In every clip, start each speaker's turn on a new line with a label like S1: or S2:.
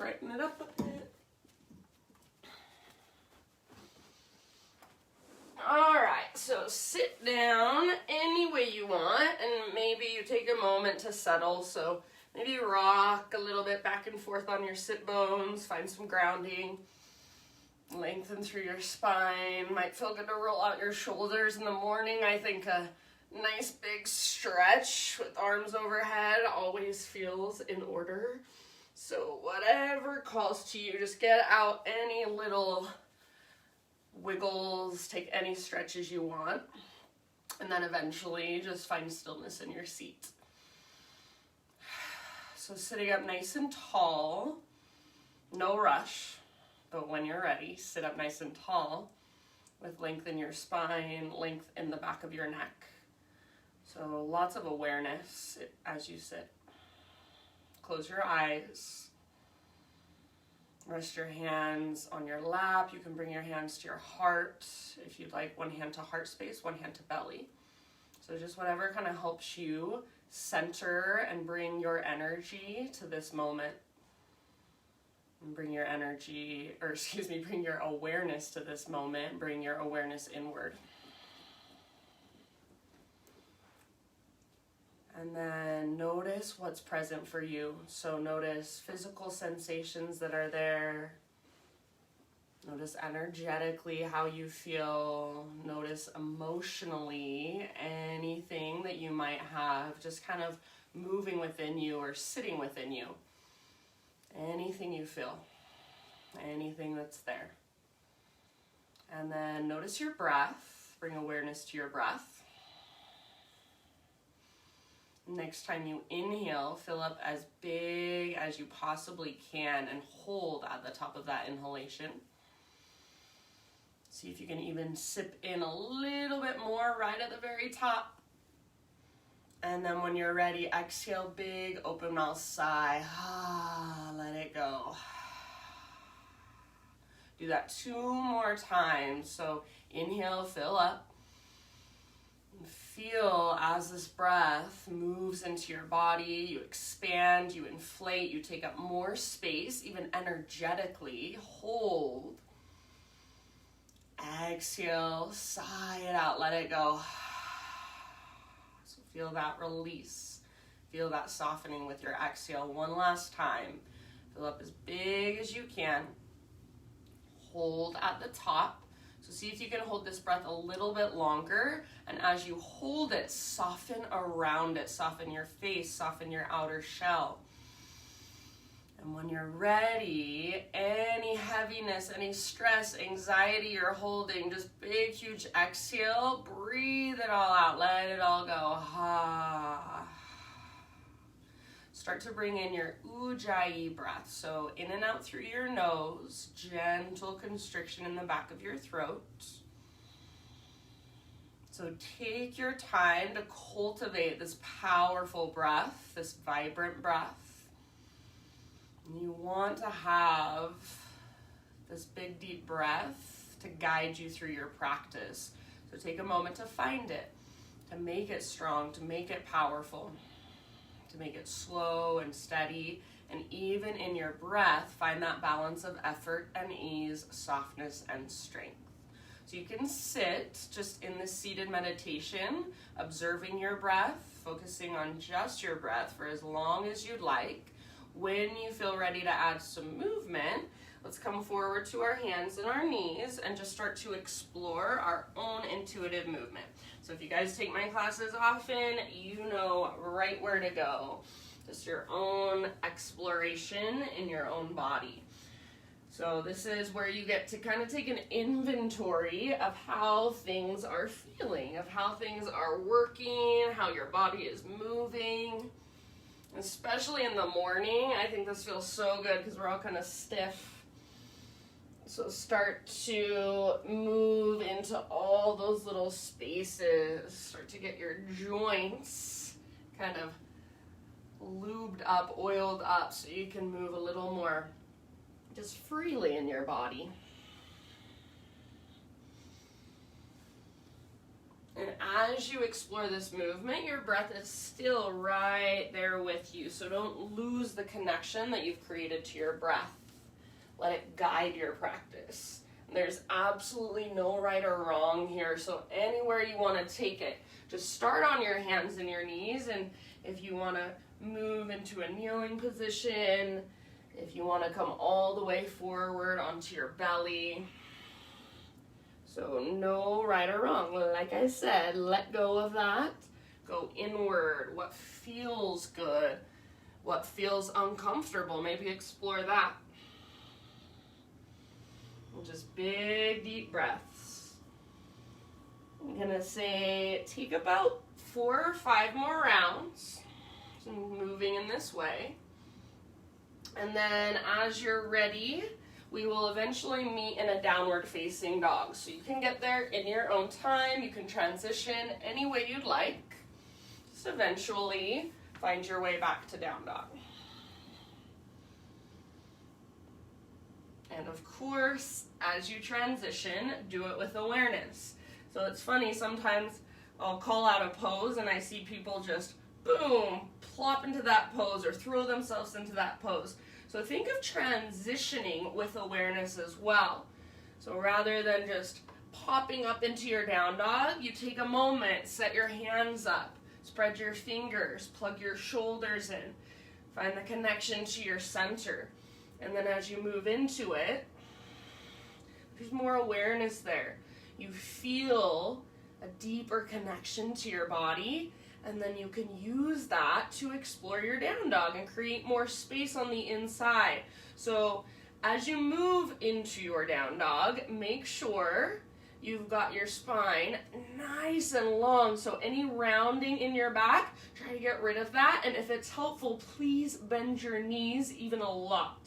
S1: brighten it up a bit. All right, so sit down any way you want, and maybe you take a moment to settle. So maybe rock a little bit back and forth on your sit bones, find some grounding, lengthen through your spine. Might feel good to roll out your shoulders in the morning. I think a nice big stretch with arms overhead always feels in order. So whatever calls to you, just get out any little wiggles, take any stretches you want, and then eventually just find stillness in your seat. So sitting up nice and tall, no rush, but when you're ready, sit up nice and tall with length in your spine, length in the back of your neck. So lots of awareness as you sit. Close your eyes. Rest your hands on your lap. You can bring your hands to your heart. If you'd like, one hand to heart space, one hand to belly. So just whatever kind of helps you center and bring your energy to this moment. And bring your energy, bring your awareness to this moment. Bring your awareness inward. And then notice what's present for you. So notice physical sensations that are there. Notice energetically how you feel. Notice emotionally anything that you might have just kind of moving within you or sitting within you. Anything you feel. Anything that's there. And then notice your breath. Bring awareness to your breath. Next time you inhale, fill up as big as you possibly can and hold at the top of that inhalation. See if you can even sip in a little bit more right at the very top. And then when you're ready, exhale, big open mouth sigh. Let it go. Do that 2 more times. So inhale, fill up. Feel as this breath moves into your body, you expand, you inflate, you take up more space, even energetically. Hold. Exhale, sigh it out, let it go. So feel that release. Feel that softening with your exhale. One last time. Fill up as big as you can. Hold at the top. So see if you can hold this breath a little bit longer, and as you hold it, soften around it, soften your face, soften your outer shell. And when you're ready, any heaviness, any stress, anxiety you're holding, just big, huge exhale, breathe it all out, let it all go. Start to bring in your Ujjayi breath. So in and out through your nose, gentle constriction in the back of your throat. So take your time to cultivate this powerful breath, this vibrant breath. And you want to have this big, deep breath to guide you through your practice. So take a moment to find it, to make it strong, to make it powerful. To make it slow and steady, and even in your breath, find that balance of effort and ease, softness and strength. So you can sit just in this seated meditation, observing your breath, focusing on just your breath for as long as you'd like. When you feel ready to add some movement, let's come forward to our hands and our knees and just start to explore our own intuitive movement. So if you guys take my classes often, you know right where to go. Just your own exploration in your own body. So this is where you get to kind of take an inventory of how things are feeling, of how things are working, how your body is moving. Especially in the morning, I think this feels so good because we're all kind of stiff. So start to move into all those little spaces. Start to get your joints kind of lubed up, oiled up, so you can move a little more just freely in your body. And as you explore this movement, your breath is still right there with you. So don't lose the connection that you've created to your breath. Let it guide your practice. There's absolutely no right or wrong here. So anywhere you want to take it, just start on your hands and your knees. And if you want to move into a kneeling position, if you want to come all the way forward onto your belly. So no right or wrong. Like I said, let go of that. Go inward. What feels good? What feels uncomfortable? Maybe explore that. And just big, deep breaths. I'm going to say take about 4 or 5 more rounds. So moving in this way. And then as you're ready, we will eventually meet in a downward facing dog. So you can get there in your own time. You can transition any way you'd like. Just eventually find your way back to down dog. And of course, as you transition, do it with awareness. So it's funny, sometimes I'll call out a pose and I see people just, boom, plop into that pose or throw themselves into that pose. So think of transitioning with awareness as well. So rather than just popping up into your down dog, you take a moment, set your hands up, spread your fingers, plug your shoulders in, find the connection to your center. And then as you move into it, there's more awareness there. You feel a deeper connection to your body, and then you can use that to explore your down dog and create more space on the inside. So as you move into your down dog, make sure you've got your spine nice and long. So any rounding in your back, try to get rid of that. And if it's helpful, please bend your knees even a lot.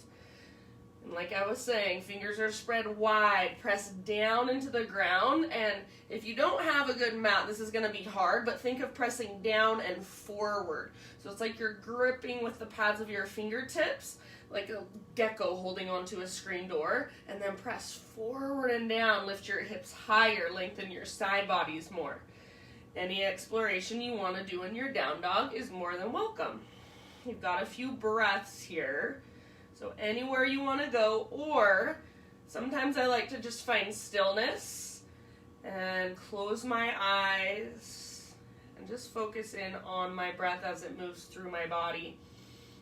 S1: And like I was saying, fingers are spread wide, press down into the ground, and if you don't have a good mat, this is going to be hard, but think of pressing down and forward. So it's like you're gripping with the pads of your fingertips, like a gecko holding onto a screen door, and then press forward and down, lift your hips higher, lengthen your side bodies more. Any exploration you want to do in your down dog is more than welcome. You've got a few breaths here. So anywhere you want to go, or sometimes I like to just find stillness and close my eyes and just focus in on my breath as it moves through my body.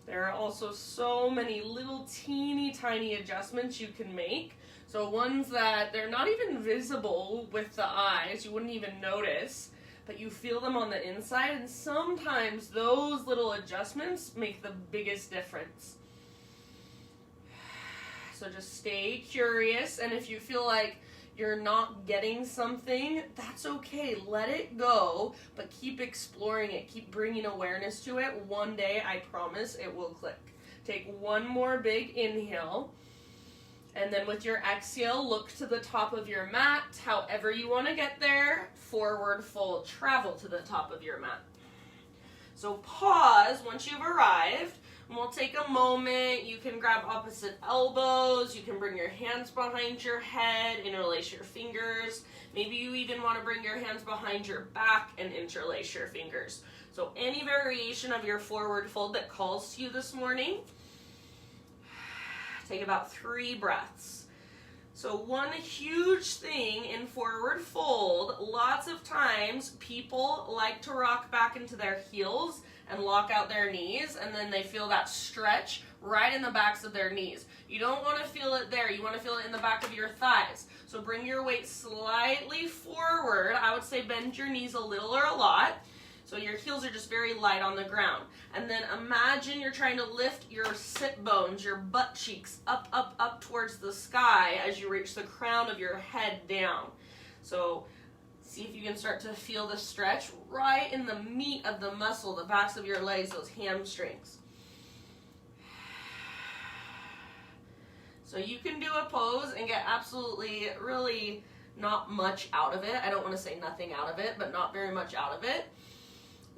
S1: There are also so many little teeny tiny adjustments you can make. So ones that they're not even visible with the eyes, you wouldn't even notice, but you feel them on the inside, and sometimes those little adjustments make the biggest difference. So just stay curious, and if you feel like you're not getting something, that's okay. Let it go, but keep exploring it. Keep bringing awareness to it. One day, I promise, it will click. Take one more big inhale, and then with your exhale, look to the top of your mat. However you want to get there, forward fold. Travel to the top of your mat. So pause once you've arrived. And we'll take a moment. You can grab opposite elbows. You can bring your hands behind your head, interlace your fingers. Maybe you even want to bring your hands behind your back and interlace your fingers. So any variation of your forward fold that calls to you this morning. Take about 3 breaths. So one huge thing in forward fold, lots of times people like to rock back into their heels and lock out their knees, and then they feel that stretch right in the backs of their knees. You don't want to feel it there. You want to feel it in the back of your thighs. So bring your weight slightly forward. I would say bend your knees a little or a lot. So your heels are just very light on the ground. And then imagine you're trying to lift your sit bones, your butt cheeks up, up, up towards the sky as you reach the crown of your head down. So see if you can start to feel the stretch right in the meat of the muscle, the backs of your legs, those hamstrings. So you can do a pose and get absolutely, really not much out of it. I don't want to say nothing out of it, but not very much out of it.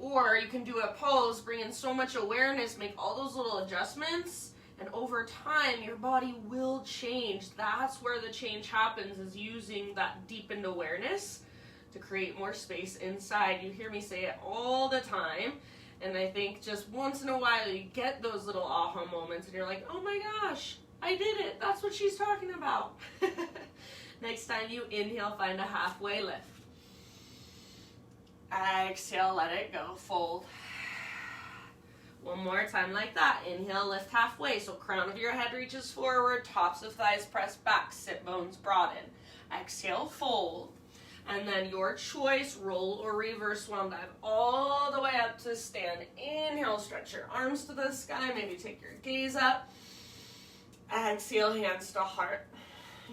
S1: Or you can do a pose, bring in so much awareness, make all those little adjustments, and over time, your body will change. That's where the change happens, is using that deepened awareness to create more space inside. You hear me say it all the time. And I think just once in a while you get those little aha moments and you're like, oh my gosh, I did it. That's what she's talking about. Next time you inhale, find a halfway lift. Exhale, let it go, fold. One more time like that. Inhale, lift halfway. So crown of your head reaches forward, tops of thighs press back, sit bones broaden. Exhale, fold. And then your choice, roll or reverse swan dive all the way up to stand. Inhale, stretch your arms to the sky. Maybe take your gaze up. Exhale, hands to heart.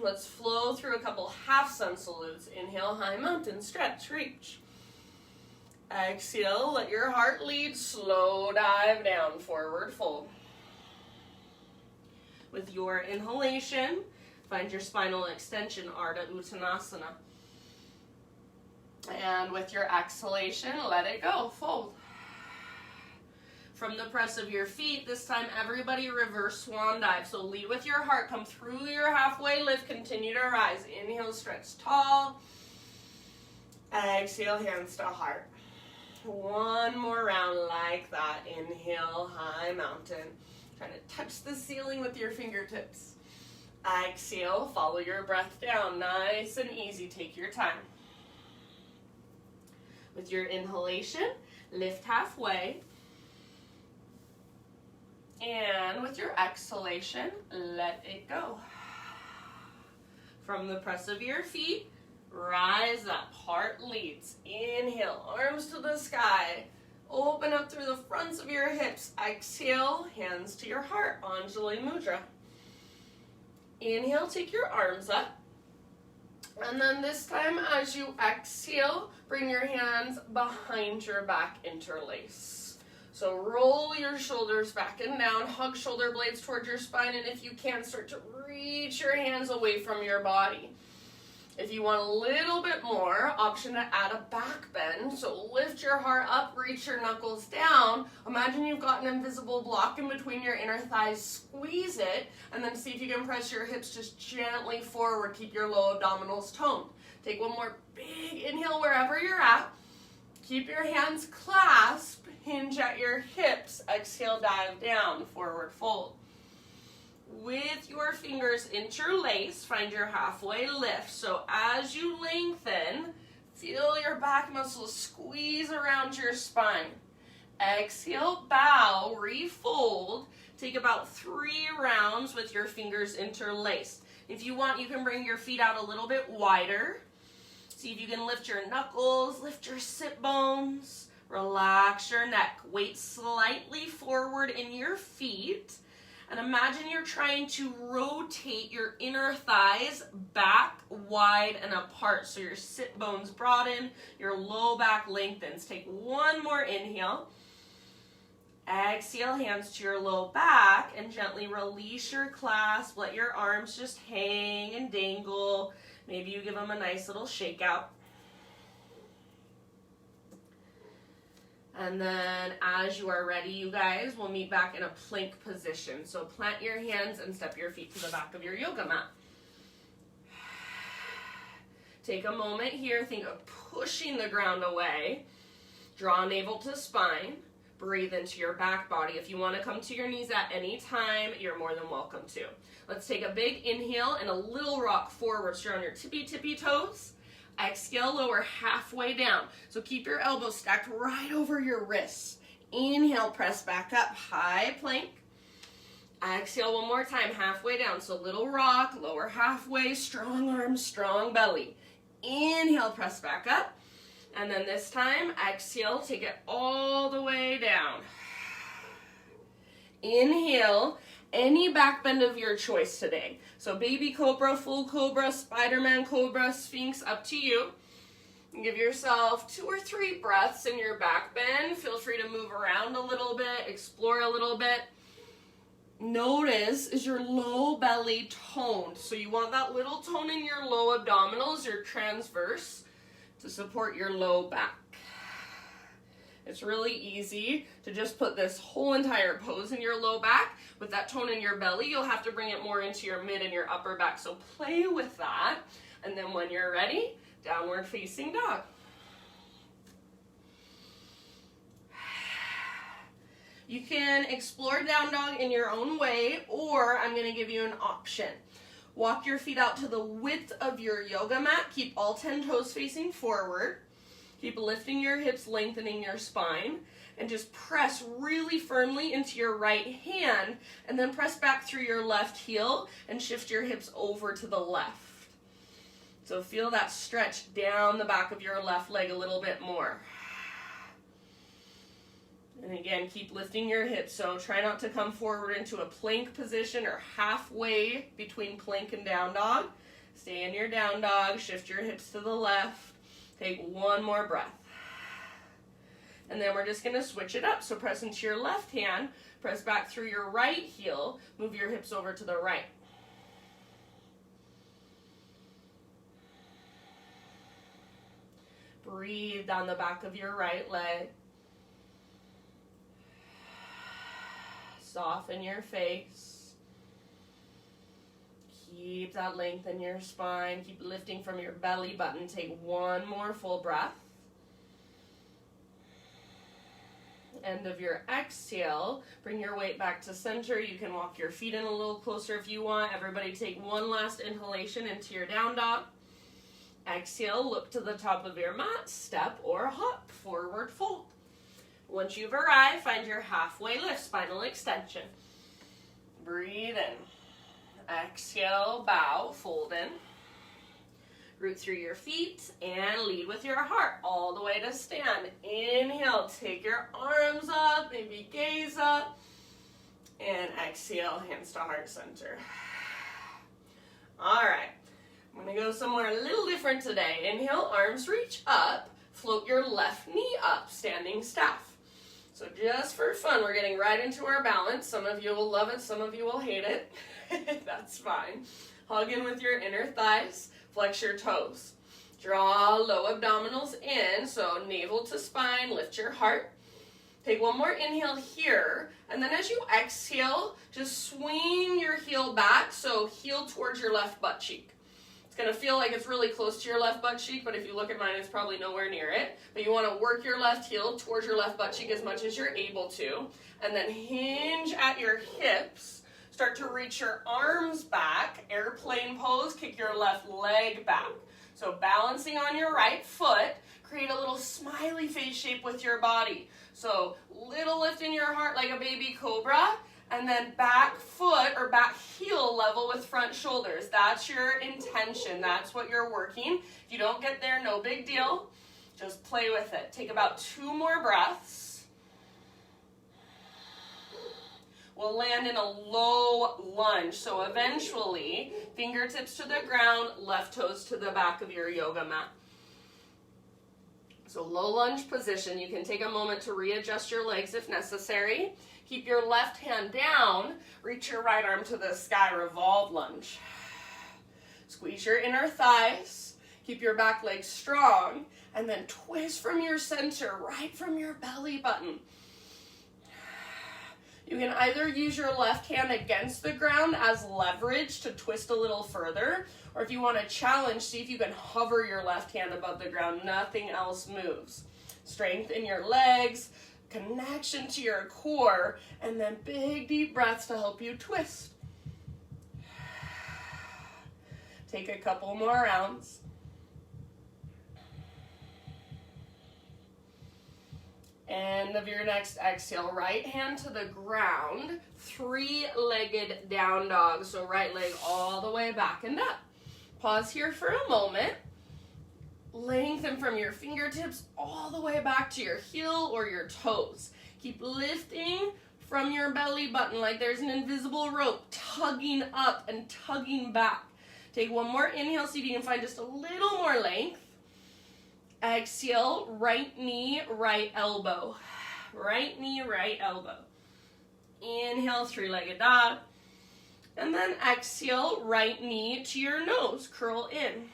S1: Let's flow through a couple half sun salutes. Inhale, high mountain, stretch, reach. Exhale, let your heart lead. Slow dive down, forward fold. With your inhalation, find your spinal extension, Ardha Uttanasana. And with your exhalation, let it go, fold. From the press of your feet, this time everybody reverse swan dive. So lead with your heart, come through your halfway lift, continue to rise. Inhale, stretch tall. Exhale, hands to heart. One more round like that. Inhale, high mountain. Try to touch the ceiling with your fingertips. Exhale, follow your breath down. Nice and easy, take your time. With your inhalation, lift halfway. And with your exhalation, let it go. From the press of your feet, rise up, heart leads. Inhale, arms to the sky. Open up through the fronts of your hips. Exhale, hands to your heart, Anjali Mudra. Inhale, take your arms up. And then this time, as you exhale, bring your hands behind your back, interlace. So roll your shoulders back and down, hug shoulder blades towards your spine, and if you can, start to reach your hands away from your body. If you want a little bit more, option to add a back bend. So lift your heart up, reach your knuckles down. Imagine you've got an invisible block in between your inner thighs. Squeeze it, and then see if you can press your hips just gently forward. Keep your low abdominals toned. Take one more big inhale wherever you're at. Keep your hands clasped. Hinge at your hips. Exhale, dive down, forward fold. With your fingers interlaced, find your halfway lift. So as you lengthen, feel your back muscles squeeze around your spine. Exhale, bow, refold. Take about 3 rounds with your fingers interlaced. If you want, you can bring your feet out a little bit wider. See if you can lift your knuckles, lift your sit bones, relax your neck. Weight slightly forward in your feet. And imagine you're trying to rotate your inner thighs back, wide, and apart. So your sit bones broaden, your low back lengthens. Take one more inhale. Exhale, hands to your low back, and gently release your clasp. Let your arms just hang and dangle. Maybe you give them a nice little shake out. And then as you are ready, you guys, we'll meet back in a plank position. So plant your hands and step your feet to the back of your yoga mat. Take a moment here. Think of pushing the ground away. Draw navel to spine. Breathe into your back body. If you want to come to your knees at any time, you're more than welcome to. Let's take a big inhale and a little rock forward. So you're on your tippy toes. Exhale, lower halfway down. So keep your elbows stacked right over your wrists. Inhale, press back up, high plank. Exhale one more time, halfway down. So little rock, lower halfway, strong arms, strong belly. Inhale, press back up. And then this time, exhale, take it all the way down. Inhale, any back bend of your choice today. So baby cobra, full cobra, Spider-Man cobra, Sphinx, up to you. Give yourself 2 or 3 breaths in your back bend. Feel free to move around a little bit, explore a little bit. Notice, is your low belly toned? So you want that little tone in your low abdominals, your transverse, to support your low back. It's really easy to just put this whole entire pose in your low back. With that tone in your belly, you'll have to bring it more into your mid and your upper back. So play with that. And then when you're ready, downward facing dog. You can explore down dog in your own way, or I'm going to give you an option. Walk your feet out to the width of your yoga mat. Keep all 10 toes facing forward. Keep lifting your hips, lengthening your spine, and just press really firmly into your right hand, and then press back through your left heel and shift your hips over to the left. So feel that stretch down the back of your left leg a little bit more. And again, keep lifting your hips, so try not to come forward into a plank position or halfway between plank and down dog. Stay in your down dog, shift your hips to the left. Take one more breath. And then we're just going to switch it up. So press into your left hand, press back through your right heel, move your hips over to the right. Breathe down the back of your right leg. Soften your face. Keep that length in your spine. Keep lifting from your belly button. Take one more full breath. End of your exhale, bring your weight back to center. You can walk your feet in a little closer if you want. Everybody take one last inhalation into your down dog. Exhale, look to the top of your mat, step or hop, forward fold. Once you've arrived, find your halfway lift, spinal extension. Breathe in. Exhale, bow, fold in. Root through your feet and lead with your heart all the way to stand. Inhale, take your arms up, maybe gaze up. And exhale, hands to heart center. All right, I'm going to go somewhere a little different today. Inhale, arms reach up. Float your left knee up, standing staff. So just for fun, we're getting right into our balance. Some of you will love it, some of you will hate it. That's fine. Hug in with your inner thighs. Flex your toes. Draw low abdominals in, so navel to spine, lift your heart. Take one more inhale here, and then as you exhale, just swing your heel back, so heel towards your left butt cheek. It's going to feel like it's really close to your left butt cheek, but if you look at mine, it's probably nowhere near it. But you want to work your left heel towards your left butt cheek as much as you're able to, and then hinge at your hips. Start to reach your arms back, airplane pose, kick your left leg back. So balancing on your right foot, create a little smiley face shape with your body. So little lift in your heart like a baby cobra, and then back foot or back heel level with front shoulders. That's your intention. That's what you're working. If you don't get there, no big deal. Just play with it. Take about 2 more breaths. We'll land in a low lunge. So eventually, fingertips to the ground, left toes to the back of your yoga mat. So low lunge position. You can take a moment to readjust your legs if necessary. Keep your left hand down. Reach your right arm to the sky, revolve lunge. Squeeze your inner thighs. Keep your back leg strong. And then twist from your center, right from your belly button. You can either use your left hand against the ground as leverage to twist a little further, or if you want to challenge, see if you can hover your left hand above the ground. Nothing else moves. Strength in your legs, connection to your core, and then big deep breaths to help you twist. Take a couple more rounds. End of your next exhale, right hand to the ground, 3-legged down dog. So right leg all the way back and up. Pause here for a moment. Lengthen from your fingertips all the way back to your heel or your toes. Keep lifting from your belly button like there's an invisible rope, tugging up and tugging back. Take one more inhale, see if you can find just a little more length. Exhale, right knee, right elbow. Right knee, right elbow. Inhale, 3-legged dog. And then exhale, right knee to your nose, curl in.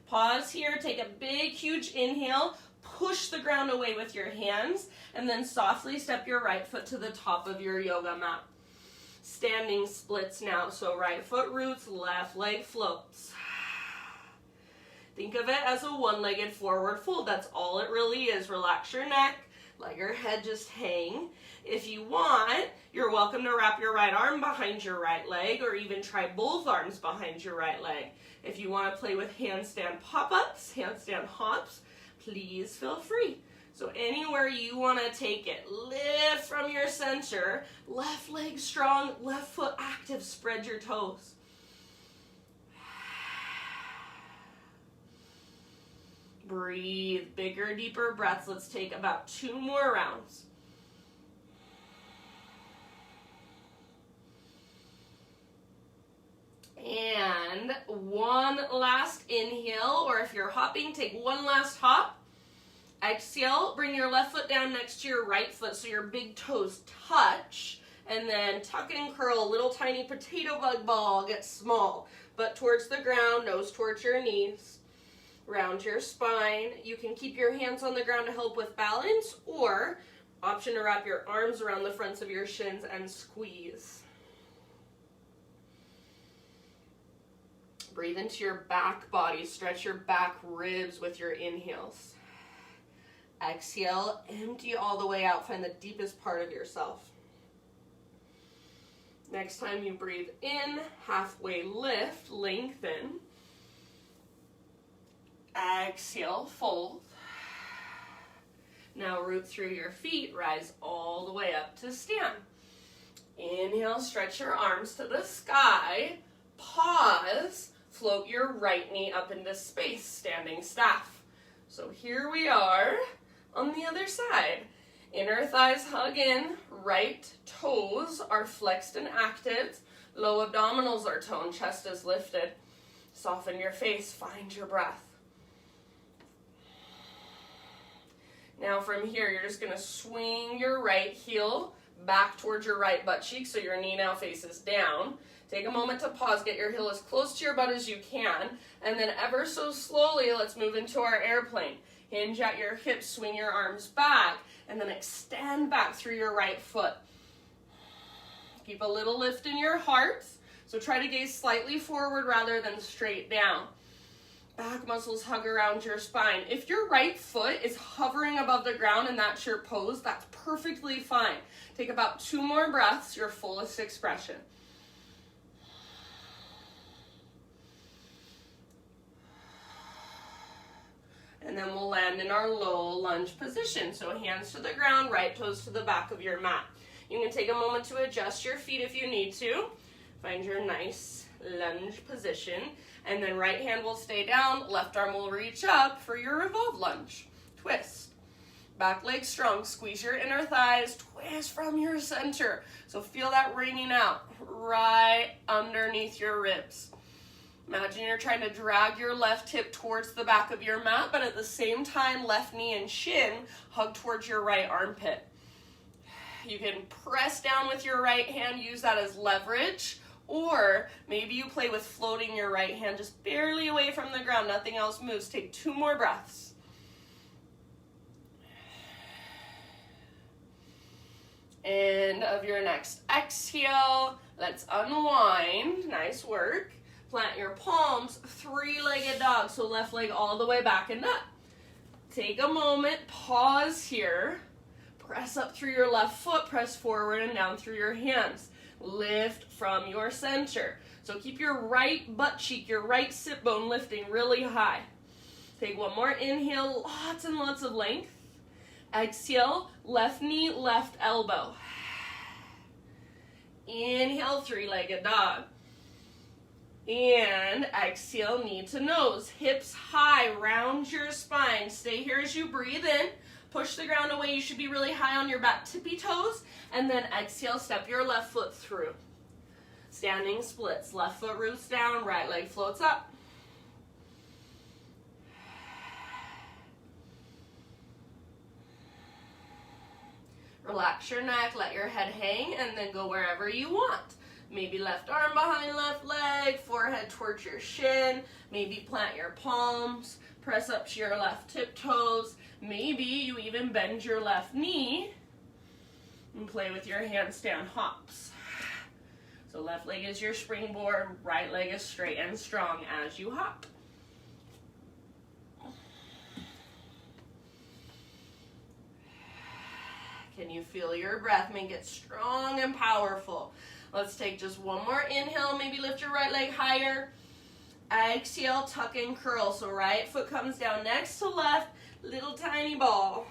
S1: Pause here, take a big, huge inhale, push the ground away with your hands, and then softly step your right foot to the top of your yoga mat. Standing splits now, so right foot roots, left leg floats. Think of it as a 1-legged forward fold. That's all it really is. Relax your neck, Let your head just hang. If you want, you're welcome to wrap your right arm behind your right leg or even try both arms behind your right leg. If you want to play with handstand pop-ups, handstand hops, please feel free. So anywhere you want to take it, lift from your center, left leg strong, left foot active, spread your toes. Breathe, bigger, deeper breaths. Let's take about 2 more rounds. And one last inhale, or if you're hopping, take one last hop. Exhale, bring your left foot down next to your right foot so your big toes touch. And then tuck and curl, a little tiny potato bug ball, get small. Butt towards the ground, nose towards your knees. Round your spine. You can keep your hands on the ground to help with balance, or option to wrap your arms around the fronts of your shins and squeeze. Breathe into your back body. Stretch your back ribs with your inhales. Exhale, empty all the way out. Find the deepest part of yourself. Next time you breathe in, halfway lift, lengthen. Exhale, fold. Now root through your feet, rise all the way up to stand. Inhale, stretch your arms to the sky. Pause, float your right knee up into space, standing staff. So here we are on the other side. Inner thighs hug in, right toes are flexed and active, low abdominals are toned, chest is lifted. Soften your face, find your breath. Now from here, you're just going to swing your right heel back towards your right butt cheek so your knee now faces down. Take a moment to pause, get your heel as close to your butt as you can, and then ever so slowly, let's move into our airplane. Hinge at your hips, swing your arms back, and then extend back through your right foot. Keep a little lift in your heart, so try to gaze slightly forward rather than straight down. Back muscles hug around your spine. If your right foot is hovering above the ground and that's your pose, that's perfectly fine. Take about 2 more breaths, your fullest expression. And then we'll land in our low lunge position. So hands to the ground, right toes to the back of your mat. You can take a moment to adjust your feet if you need to. Find your nice lunge position. And then right hand will stay down, left arm will reach up for your revolve lunge. Twist. Back leg strong, squeeze your inner thighs, twist from your center. So feel that wringing out right underneath your ribs. Imagine you're trying to drag your left hip towards the back of your mat, but at the same time, left knee and shin hug towards your right armpit. You can press down with your right hand, use that as leverage, or maybe you play with floating your right hand just barely away from the ground, nothing else moves. Take 2 more breaths. End of your next exhale. Let's unwind. Nice work. Plant your palms, 3-legged dog, so left leg all the way back and up. Take a moment, pause here. Press up through your left foot, press forward and down through your hands. Lift from your center. So keep your right butt cheek, your right sit bone lifting really high. Take 1 more inhale, lots and lots of length. Exhale, left knee, left elbow. Inhale, 3-legged dog. And exhale, knee to nose. Hips high, round your spine. Stay here as you breathe in. Push the ground away. You should be really high on your back tippy toes. And then exhale, step your left foot through. Standing splits. Left foot roots down, right leg floats up. Relax your neck, let your head hang, and then go wherever you want. Maybe left arm behind left leg, forehead towards your shin. Maybe plant your palms, press up to your left tiptoes. Maybe you even bend your left knee and play with your handstand hops. So left leg is your springboard, right leg is straight and strong as you hop. Can you feel your breath? Make it strong and powerful. Let's take just one more inhale. Maybe lift your right leg higher. Exhale, tuck and curl. So right foot comes down next to left. Little tiny ball.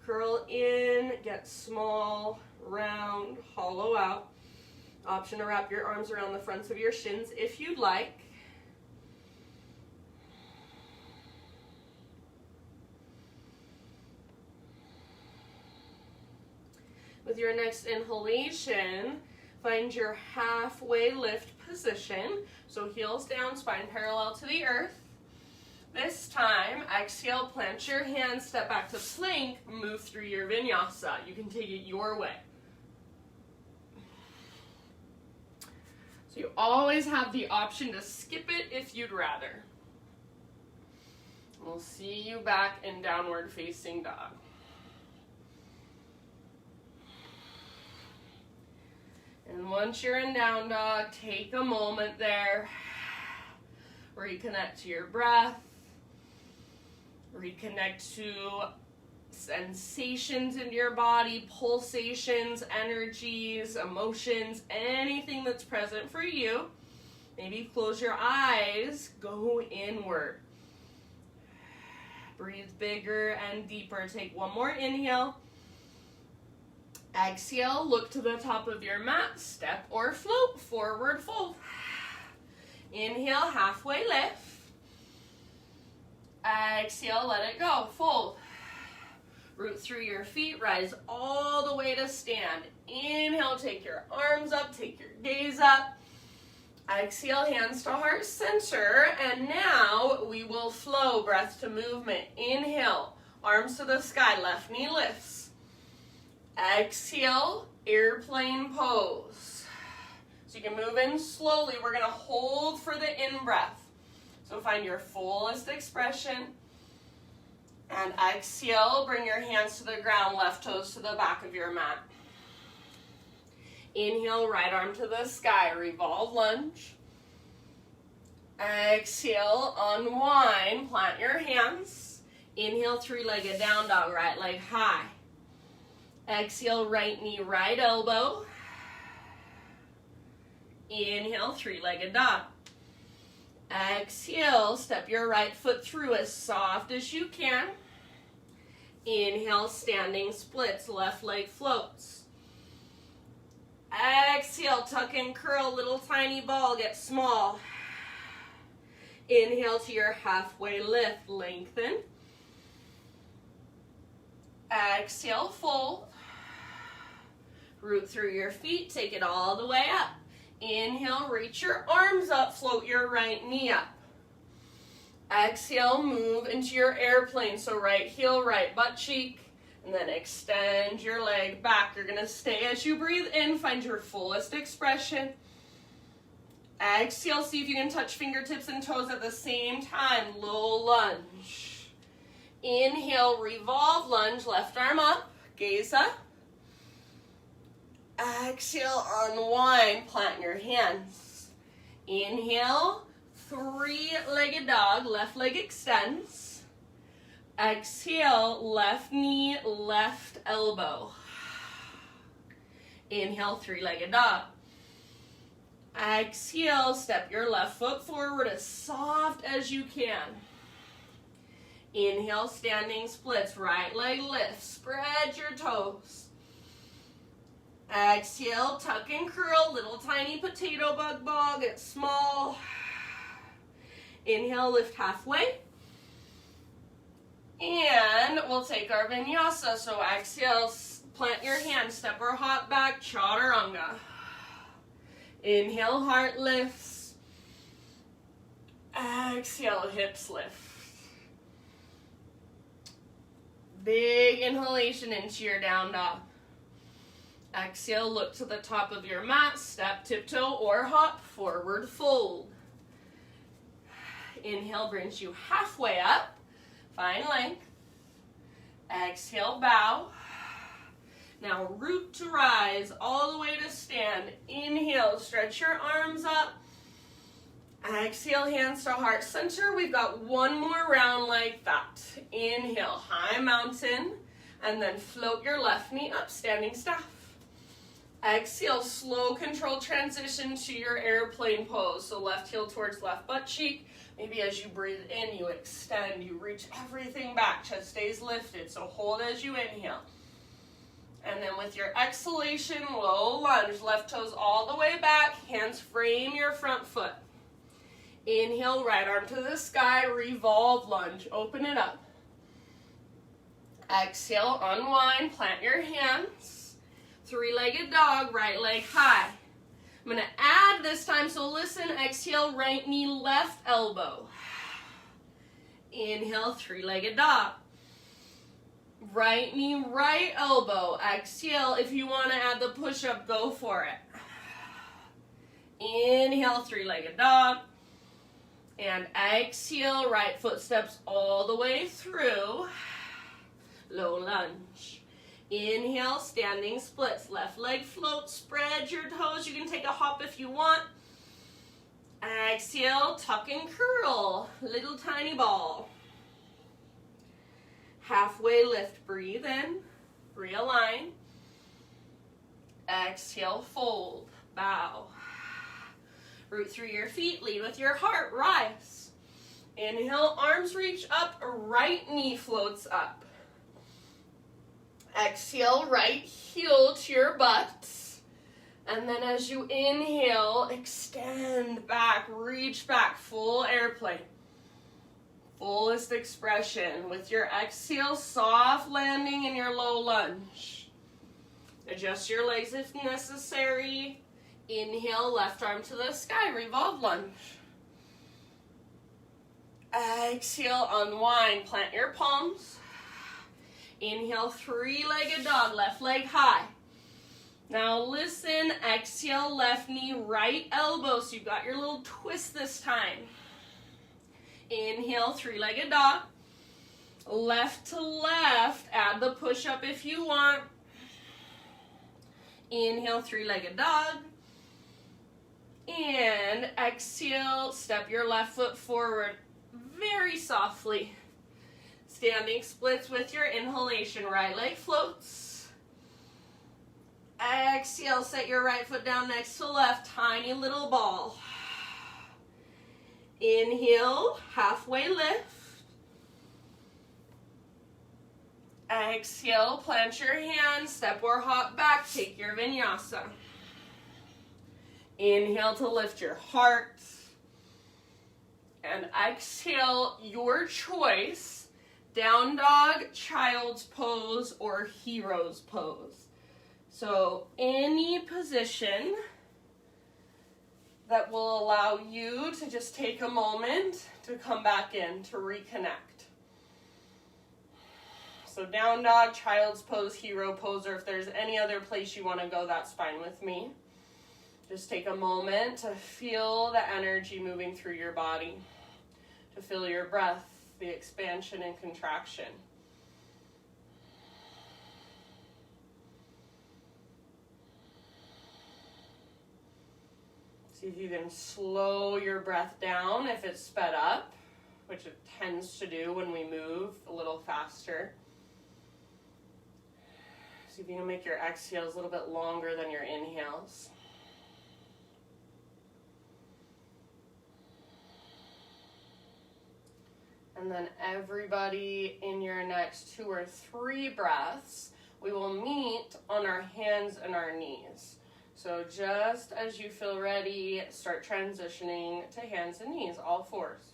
S1: Curl in, get small, round, hollow out. Option to wrap your arms around the fronts of your shins if you'd like. With your next inhalation, find your halfway lift position. So heels down, spine parallel to the earth. This time, exhale, plant your hands, step back to plank, move through your vinyasa. You can take it your way. So you always have the option to skip it if you'd rather. We'll see you back in downward facing dog. And once you're in down dog, take a moment there. Reconnect to your breath. Reconnect to sensations in your body, pulsations, energies, emotions, anything that's present for you. Maybe close your eyes, go inward. Breathe bigger and deeper. Take one more inhale. Exhale, look to the top of your mat, step or float, forward fold. Inhale, halfway lift. Exhale, let it go, fold. Root through your feet, rise all the way to stand. Inhale, take your arms up, take your gaze up. Exhale, hands to heart center, and now we will flow, breath to movement. Inhale, arms to the sky, left knee lifts. Exhale, airplane pose. So you can move in slowly. We're going to hold for the in-breath. So find your fullest expression. And exhale, bring your hands to the ground, left toes to the back of your mat. Inhale, right arm to the sky, revolve lunge. Exhale, unwind, plant your hands. Inhale, three-legged down dog, right leg high. Exhale, right knee, right elbow. Inhale, three-legged dog. Exhale, step your right foot through as soft as you can. Inhale, standing splits, left leg floats. Exhale, tuck and curl, little tiny ball, get small. Inhale to your halfway lift, lengthen. Exhale, fold. Root through your feet, take it all the way up. Inhale, reach your arms up, float your right knee up. Exhale, move into your airplane, so right heel, right butt cheek, and then extend your leg back. You're gonna stay as you breathe in, find your fullest expression. Exhale, see if you can touch fingertips and toes at the same time, low lunge. Inhale, revolve lunge, left arm up, gaze up. Exhale, unwind, plant your hands. Inhale, three-legged dog, left leg extends. Exhale, left knee, left elbow. Inhale, three-legged dog. Exhale, step your left foot forward as soft as you can. Inhale, standing splits, right leg lifts, spread your toes. Exhale, tuck and curl, little tiny potato bug ball, get small. Inhale, lift halfway. And we'll take our vinyasa. So exhale, plant your hands, step or hop back, chaturanga. Inhale, heart lifts. Exhale, hips lift. Big inhalation into your down dog. Exhale, look to the top of your mat, step, tiptoe, or hop, forward fold. Inhale brings you halfway up, find length. Exhale, bow. Now root to rise, all the way to stand. Inhale, stretch your arms up. Exhale, hands to heart center. We've got one more round like that. Inhale, high mountain. And then float your left knee up, standing staff. Exhale, slow controlled transition to your airplane pose. So left heel towards left butt cheek. Maybe as you breathe in, you extend, you reach everything back. Chest stays lifted, so hold as you inhale. And then with your exhalation, low lunge, left toes all the way back, hands frame your front foot. Inhale, right arm to the sky, revolve lunge, open it up. Exhale, unwind, plant your hands. Three-legged dog, right leg high. I'm going to add this time, so listen, exhale, right knee, left elbow. Inhale, three-legged dog. Right knee, right elbow. Exhale, if you want to add the push-up, go for it. Inhale, three-legged dog. And exhale, right foot steps all the way through. Low lunge. Inhale, standing splits. Left leg floats, spread your toes. You can take a hop if you want. Exhale, tuck and curl. Little tiny ball. Halfway lift, breathe in, realign. Exhale, fold, bow. Root through your feet, lead with your heart, rise. Inhale, arms reach up, right knee floats up. Exhale, right heel to your butt. And then as you inhale, extend back, reach back, full airplane. Fullest expression. With your exhale, soft landing in your low lunge. Adjust your legs if necessary. Inhale, left arm to the sky, revolve lunge. Exhale, unwind, plant your palms. Inhale, three-legged dog, left leg high. Now listen, exhale, left knee, right elbow, so you've got your little twist this time. Inhale, three-legged dog. Left to left, add the push-up if you want. Inhale, three-legged dog. And exhale, step your left foot forward very softly. Standing splits with your inhalation, right leg floats. Exhale, set your right foot down next to left, tiny little ball. Inhale, halfway lift. Exhale, plant your hands, step or hop back, take your vinyasa. Inhale to lift your heart. And exhale, your choice, down dog, child's pose, or hero's pose. So any position that will allow you to just take a moment to come back in, to reconnect. So down dog, child's pose, hero pose, or if there's any other place you want to go, that's fine with me. Just take a moment to feel the energy moving through your body, to feel your breath, the expansion and contraction. See if you can slow your breath down if it's sped up, which it tends to do when we move a little faster. See if you can make your exhales a little bit longer than your inhales. And then everybody in your next 2 or 3 breaths, we will meet on our hands and our knees. So just as you feel ready, start transitioning to hands and knees, all fours.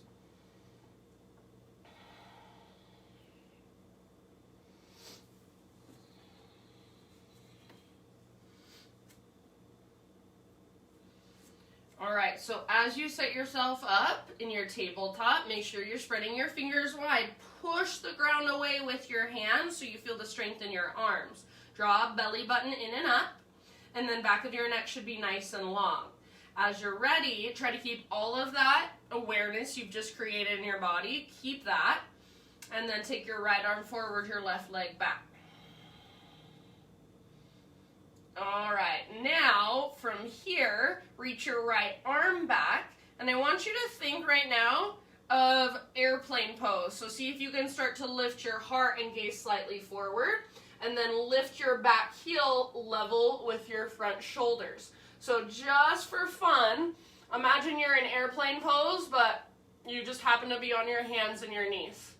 S1: All right, so as you set yourself up in your tabletop, make sure you're spreading your fingers wide. Push the ground away with your hands so you feel the strength in your arms. Draw a belly button in and up, and then back of your neck should be nice and long. As you're ready, try to keep all of that awareness you've just created in your body. Keep that, and then take your right arm forward, your left leg back. All right, now from here, reach your right arm back, and I want you to think right now, of airplane pose. So see if you can start to lift your heart and gaze slightly forward, and then lift your back heel level with your front shoulders. So just for fun, imagine you're in airplane pose, but you just happen to be on your hands and your knees.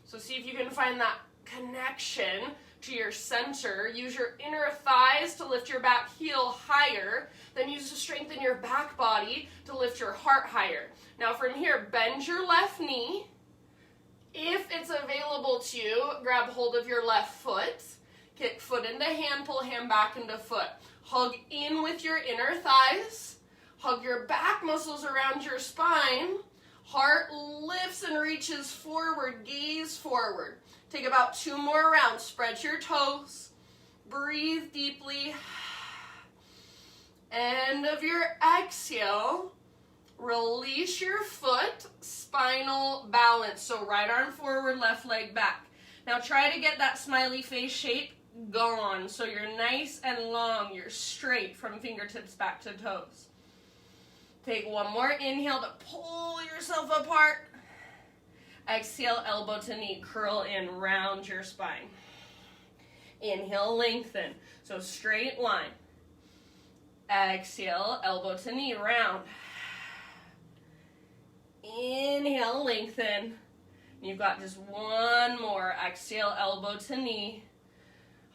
S1: So see if you can find that connection to your center. Use your inner thighs to lift your back heel higher, then use to strengthen your back body to lift your heart higher. Now from here, bend your left knee. If it's available to you, grab hold of your left foot. Kick foot into hand, pull hand back into foot. Hug in with your inner thighs. Hug your back muscles around your spine. Heart lifts and reaches forward, gaze forward. Take about 2 more rounds. Spread your toes. Breathe deeply. End of your exhale. Release your foot, spinal balance. So right arm forward, left leg back. Now try to get that smiley face shape gone. So you're nice and long. You're straight from fingertips back to toes. Take one more inhale to pull yourself apart. Exhale, elbow to knee, curl in, round your spine. Inhale, lengthen. So straight line. Exhale, elbow to knee, round. Inhale, lengthen. You've got just one more. Exhale, elbow to knee.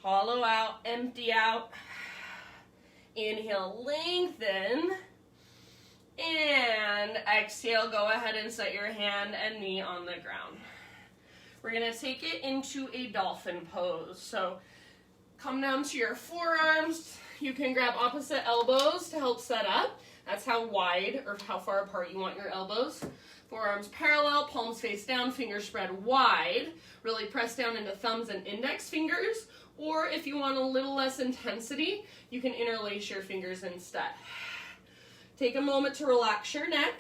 S1: Hollow out, empty out. Inhale, lengthen. And exhale, go ahead and set your hand and knee on the ground. We're going to take it into a dolphin pose. So come down to your forearms. You can grab opposite elbows to help set up. That's how wide or how far apart you want your elbows. Forearms parallel, palms face down, fingers spread wide. Really press down into thumbs and index fingers. Or if you want a little less intensity, you can interlace your fingers instead. Take a moment to relax your neck.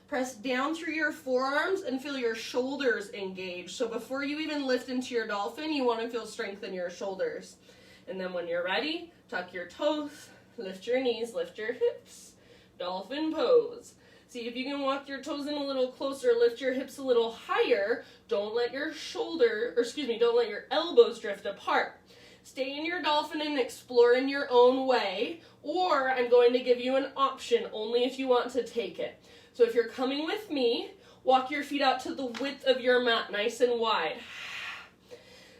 S1: Press down through your forearms and feel your shoulders engage. So before you even lift into your dolphin, you want to feel strength in your shoulders. And then when you're ready, tuck your toes, lift your knees, lift your hips. Dolphin pose. See if you can walk your toes in a little closer, lift your hips a little higher. Don't let your don't let your elbows drift apart. Stay in your dolphin and explore in your own way, or I'm going to give you an option only if you want to take it. So if you're coming with me, walk your feet out to the width of your mat, nice and wide.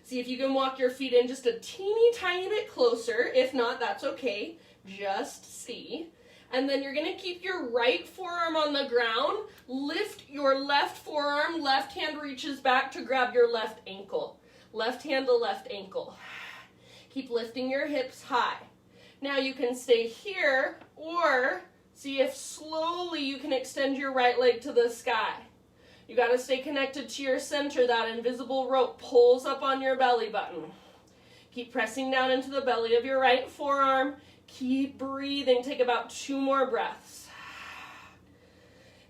S1: See if you can walk your feet in just a teeny tiny bit closer. If not, that's okay. Just see. And then you're going to keep your right forearm on the ground. Lift your left forearm. Left hand reaches back to grab your left ankle. Left hand to left ankle. Keep lifting your hips high. Now you can stay here, or see if slowly you can extend your right leg to the sky. You got to stay connected to your center. That invisible rope pulls up on your belly button. Keep pressing down into the belly of your right forearm. Keep breathing. Take about 2 more breaths.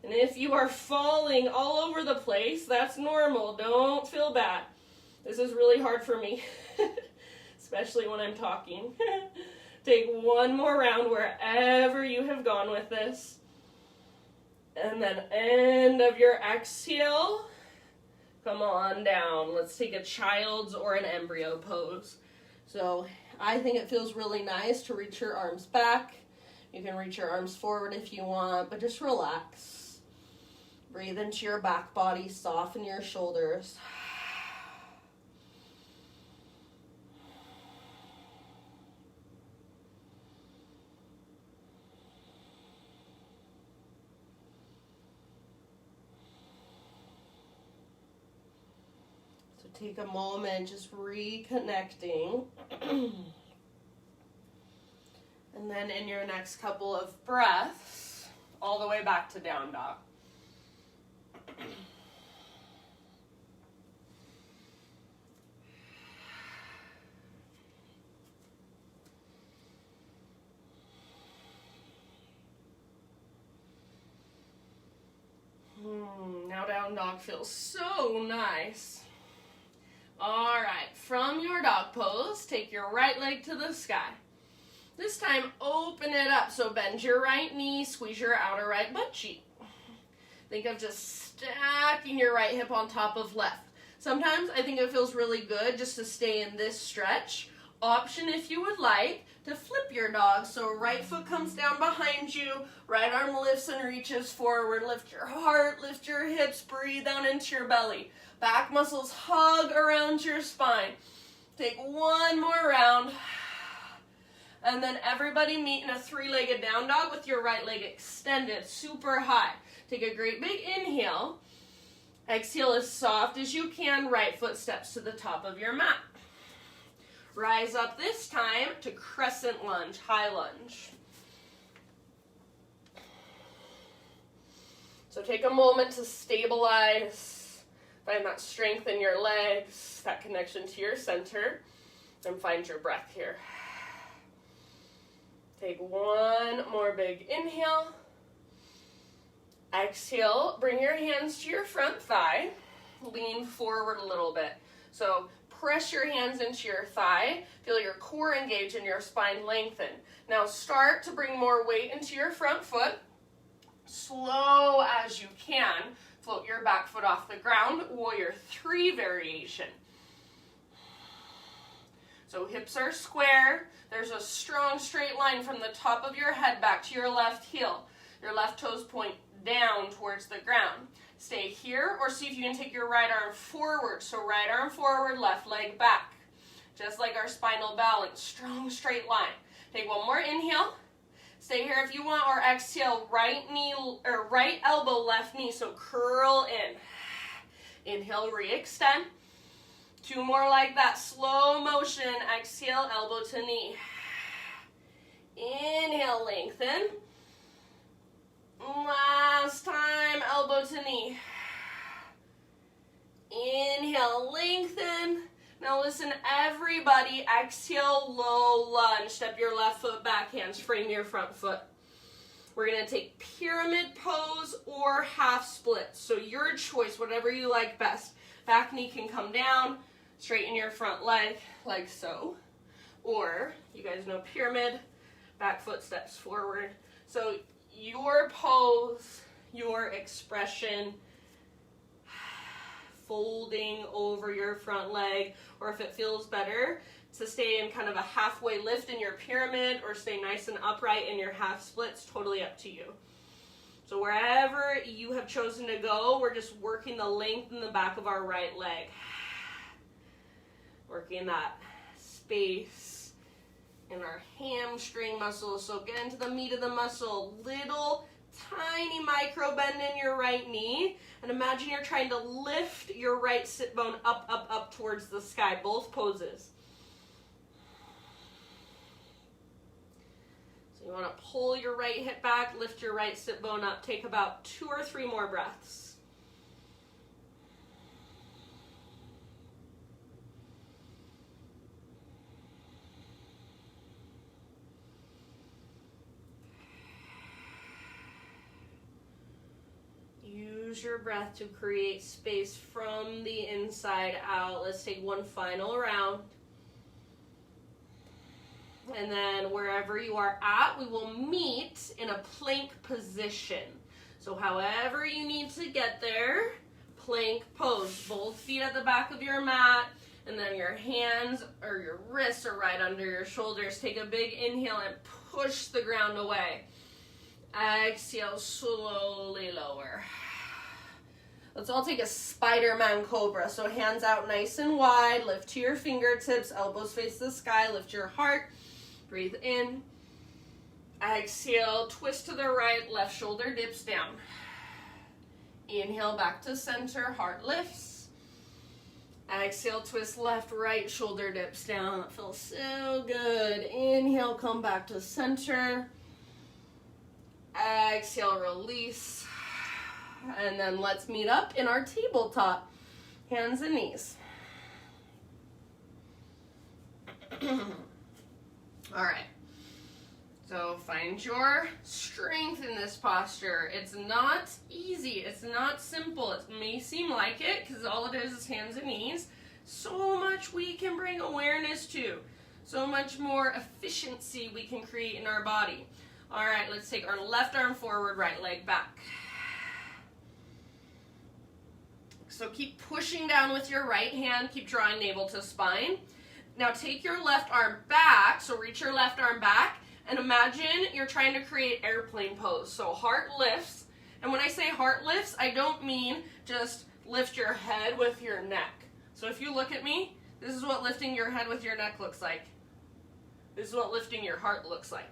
S1: And if you are falling all over the place, that's normal. Don't feel bad. This is really hard for me, especially when I'm talking. Take 1 more round wherever you have gone with this. And then end of your exhale, come on down. Let's take a child's or an embryo pose. So I think it feels really nice to reach your arms back. You can reach your arms forward if you want, but just relax. Breathe into your back body, soften your shoulders. Take a moment, just reconnecting. And then in your next couple of breaths, all the way back to down dog. Now down dog feels so nice. All right, from your dog pose, take your right leg to the sky. This time, open it up. So bend your right knee, squeeze your outer right butt cheek.
S2: Think of just stacking your right hip on top of left. Sometimes I think it feels really good just to stay in this stretch. Option, if you would like, to flip your dog. So right foot comes down behind you, right arm lifts and reaches forward. Lift your heart, lift your hips, breathe down into your belly. Back muscles hug around your spine. Take one more round. And then everybody meet in a three-legged down dog with your right leg extended, super high. Take a great big inhale. Exhale as soft as you can. Right foot steps to the top of your mat. Rise up this time to crescent lunge, high lunge. So take a moment to stabilize, find that strength in your legs, that connection to your center, and find your breath here. Take one more big inhale. Exhale, bring your hands to your front thigh. Lean forward a little bit. So press your hands into your thigh. Feel your core engage and your spine lengthen. Now start to bring more weight into your front foot. Slow as you can. Float your back foot off the ground. Warrior 3 variation. So hips are square. There's a strong straight line from the top of your head back to your left heel. Your left toes point down towards the ground. Stay here or see if you can take your right arm forward. So right arm forward, left leg back. Just like our spinal balance, strong straight line. Take one more inhale. Stay here if you want, or exhale, right knee or right elbow, left knee. So curl in. Inhale, re-extend. 2 more like that, slow motion. Exhale, elbow to knee. Inhale, lengthen. Last time, elbow to knee. Inhale, lengthen. Now listen, everybody, exhale, low lunge. Step your left foot back, hands frame your front foot. We're going to take pyramid pose or half split. So your choice, whatever you like best. Back knee can come down, straighten your front leg, like so. Or, you guys know pyramid, back foot steps forward. So your pose, your expression, folding over your front leg, or if it feels better to stay in kind of a halfway lift in your pyramid or stay nice and upright in your half splits, totally up to you. So wherever you have chosen to go, we're just working the length in the back of our right leg. Working that space in our hamstring muscles. So get into the meat of the muscle. Little tiny micro bend in your right knee. And imagine you're trying to lift your right sit bone up, up, up towards the sky. Both poses. So you want to pull your right hip back, lift your right sit bone up. Take about 2 or 3 more breaths. Use your breath to create space from the inside out. Let's take one final round. And then wherever you are at, we will meet in a plank position. So however you need to get there, plank pose. Both feet at the back of your mat, and then your hands or your wrists are right under your shoulders. Take a big inhale and push the ground away. Exhale, slowly lower. Let's all take a Spider-Man Cobra. So hands out nice and wide, lift to your fingertips, elbows face the sky, lift your heart, breathe in. Exhale, twist to the right, left shoulder dips down. Inhale, back to center, heart lifts. Exhale, twist left, right shoulder dips down. That feels so good. Inhale, come back to center. Exhale, release. And then let's meet up in our tabletop. Hands and knees. All right. So find your strength in this posture. It's not easy. It's not simple. It may seem like it because all it is hands and knees. So much we can bring awareness to. So much more efficiency we can create in our body. All right, let's take our left arm forward, right leg back. So keep pushing down with your right hand, keep drawing navel to spine. Now take your left arm back, so reach your left arm back, and imagine you're trying to create airplane pose. So heart lifts, and when I say heart lifts, I don't mean just lift your head with your neck. So if you look at me, this is what lifting your head with your neck looks like. This is what lifting your heart looks like.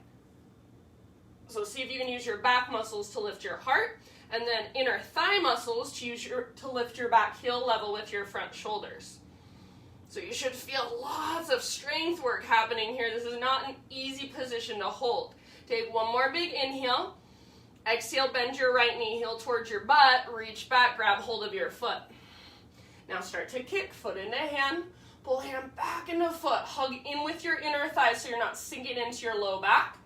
S2: So see if you can use your back muscles to lift your heart, and then inner thigh muscles to lift your back heel level with your front shoulders. So you should feel lots of strength work happening here. This is not an easy position to hold. Take one more big inhale. Exhale, bend your right knee, heel towards your butt, reach back, grab hold of your foot. Now start to kick, foot into hand, pull hand back into foot, hug in with your inner thighs so you're not sinking into your low back.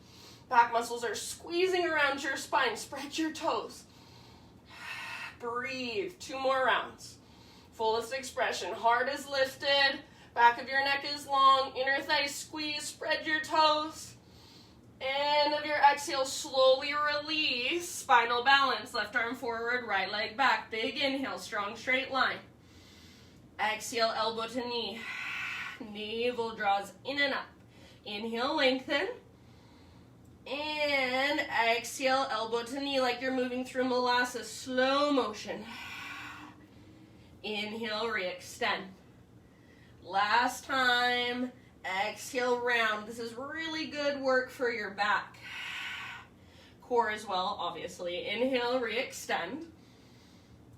S2: Back muscles are squeezing around your spine, spread your toes. Breathe, 2 more rounds. Fullest expression, heart is lifted, back of your neck is long, inner thighs squeeze, spread your toes. End of your exhale, slowly release, spinal balance, left arm forward, right leg back, big inhale, strong straight line. Exhale, elbow to knee, navel draws in and up. Inhale, lengthen, and exhale, elbow to knee like you're moving through molasses, slow motion. Inhale, re-extend. Last time, exhale, round. This is really good work for your back. Core as well, obviously. Inhale, re-extend.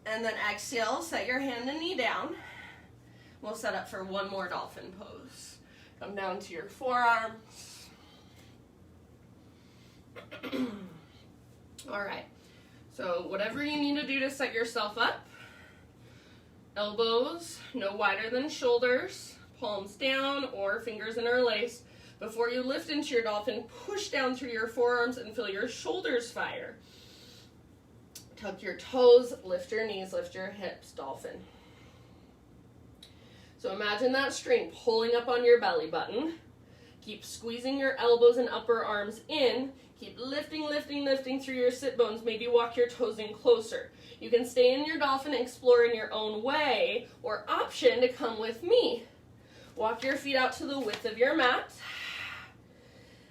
S2: And then exhale, set your hand and knee down. We'll set up for one more dolphin pose. Come down to your forearms. All right. So whatever you need to do to set yourself up. Elbows no wider than shoulders, palms down or fingers interlaced. Before you lift into your dolphin, push down through your forearms and feel your shoulders fire. Tuck your toes, lift your knees, lift your hips, dolphin. So imagine that string pulling up on your belly button. Keep squeezing your elbows and upper arms in. Keep lifting, lifting, lifting through your sit bones. Maybe walk your toes in closer. You can stay in your dolphin and explore in your own way, or option to come with me. Walk your feet out to the width of your mat.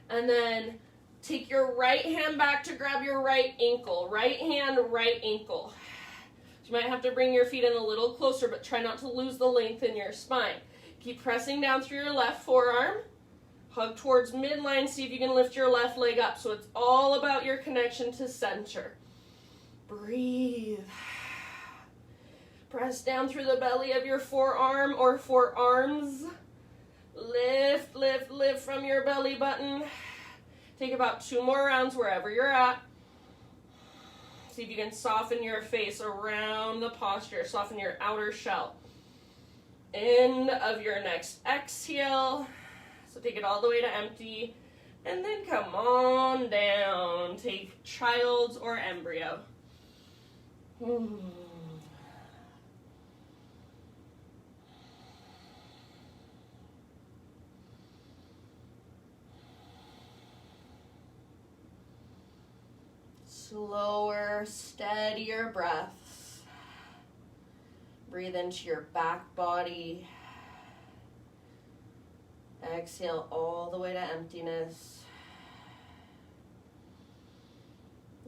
S2: And then take your right hand back to grab your right ankle. Right hand, right ankle. You might have to bring your feet in a little closer, but try not to lose the length in your spine. Keep pressing down through your left forearm. Hug towards midline. See if you can lift your left leg up. So it's all about your connection to center. Breathe. Press down through the belly of your forearm or forearms. Lift, lift, lift from your belly button. Take about 2 more rounds wherever you're at. See if you can soften your face around the posture. Soften your outer shell. End of your next exhale. So take it all the way to empty. And then come on down. Take child's or embryo. Slower, steadier breaths. Breathe into your back body. Exhale all the way to emptiness.